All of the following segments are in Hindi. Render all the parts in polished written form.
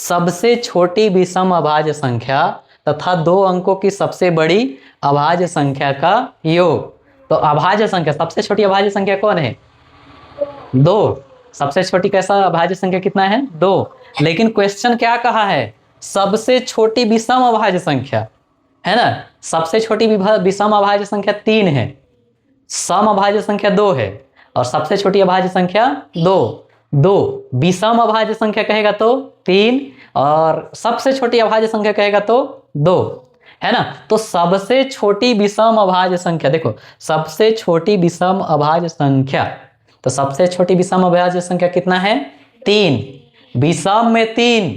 सबसे छोटी विषम अभाज्य संख्या तथा दो अंकों की सबसे बड़ी अभाज्य संख्या का योग। तो अभाज्य संख्या, सबसे छोटी अभाज्य संख्या कौन है? 2। सबसे छोटी कैसा अभाज्य संख्या कितना है? 2। लेकिन क्वेश्चन क्या कहा है? सबसे छोटी विषम अभाज्य संख्या, है ना। सबसे छोटी विषम अभाज्य संख्या 3 है, सम अभाज्य संख्या 2 है, और सबसे छोटी अभाज्य संख्या 2। विषम अभाज्य संख्या कहेगा तो 3, और सबसे छोटी अभाज्य संख्या कहेगा तो 2, है ना। तो सबसे छोटी विषम अभाज्य संख्या, देखो सबसे छोटी विषम अभाज्य संख्या, तो सबसे छोटी विषम अभाज्य संख्या कितना है? 3। विषम में 3,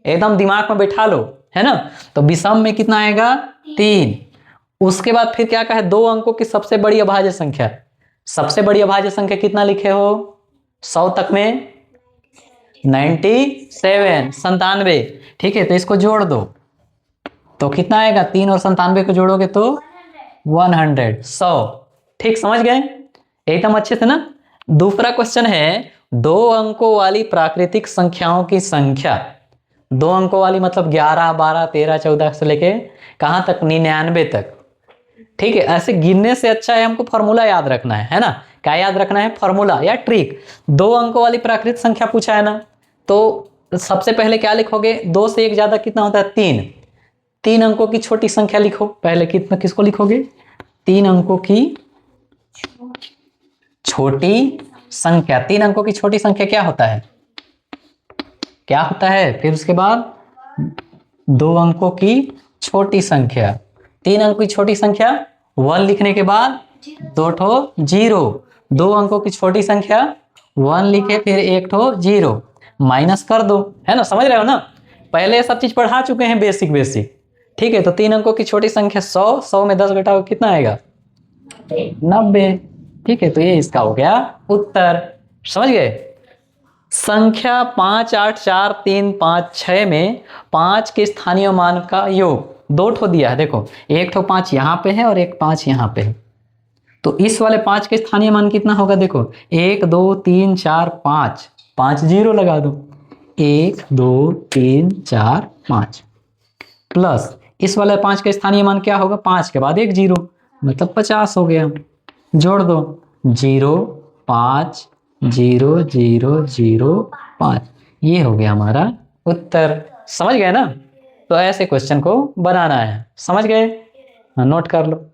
एकदम दिमाग में बैठा लो, है ना। तो विषम में कितना आएगा? 3। उसके बाद फिर क्या कहा? 2 अंकों की सबसे बड़ी अभाज्य संख्या। सबसे बड़ी अभाज्य संख्या कितना लिखे हो 100 तक में? 97, 97। ठीक है, तो इसको जोड़ दो तो कितना आएगा? 3 और 97 को जोड़ोगे तो 100, 100। ठीक, समझ गए एकदम अच्छे से ना। दूसरा क्वेश्चन है, 2 अंकों वाली प्राकृतिक संख्याओं की संख्या। 2 अंकों वाली मतलब 11, 12, 13, 14 से लेके कहां तक? 99 तक। ठीक है, ऐसे गिनने से अच्छा है हमको फॉर्मूला याद रखना है ना। क्या याद रखना है? फॉर्मूला या ट्रिक। 2 अंकों वाली प्राकृतिक संख्या पूछा है ना, तो सबसे पहले क्या लिखोगे? 2 से 1 ज्यादा कितना होता है? 3। 3 अंकों की छोटी संख्या लिखो पहले। कितना, किसको लिखोगे? 3 अंकों की छोटी संख्या। 3 अंकों की छोटी संख्या क्या होता है? क्या होता है? फिर उसके बाद 2 अंकों की छोटी संख्या। 3 अंकों की छोटी संख्या 1 लिखने के बाद 2 ठो 0। 2 अंकों की छोटी संख्या 1 लिखे, फिर 1 ठो 0, माइनस कर दो, है ना। समझ रहे हो ना, पहले सब चीज पढ़ा चुके हैं, बेसिक। ठीक है, तो 3 अंकों की छोटी संख्या 100, 100 में 10 घटाओ कितना आएगा? 90। ठीक है, तो ये इसका हो गया उत्तर। समझ गए। संख्या 5, 8, 4, 3, 5, 6 में 5 के स्थानीय मान का योग। 2 ठो दिया है, देखो 1 ठो 5 यहाँ पे है और एक 5 यहाँ पे है। तो इस वाले 5 के स्थानीय मान कितना होगा? देखो 1, 2, 3, 4, 5, 5 0 लगा दो। 1, 2, 3, 4, 5 प्लस इस वाले 5 का स्थानीय मान क्या होगा? 5 के बाद 1 0, मतलब 50 हो गया। जोड़ दो 0, 5, 0, 0, 0, 5। ये हो गया हमारा उत्तर। समझ गए ना। तो ऐसे क्वेश्चन को बनाना है। समझ गए? नोट कर लो।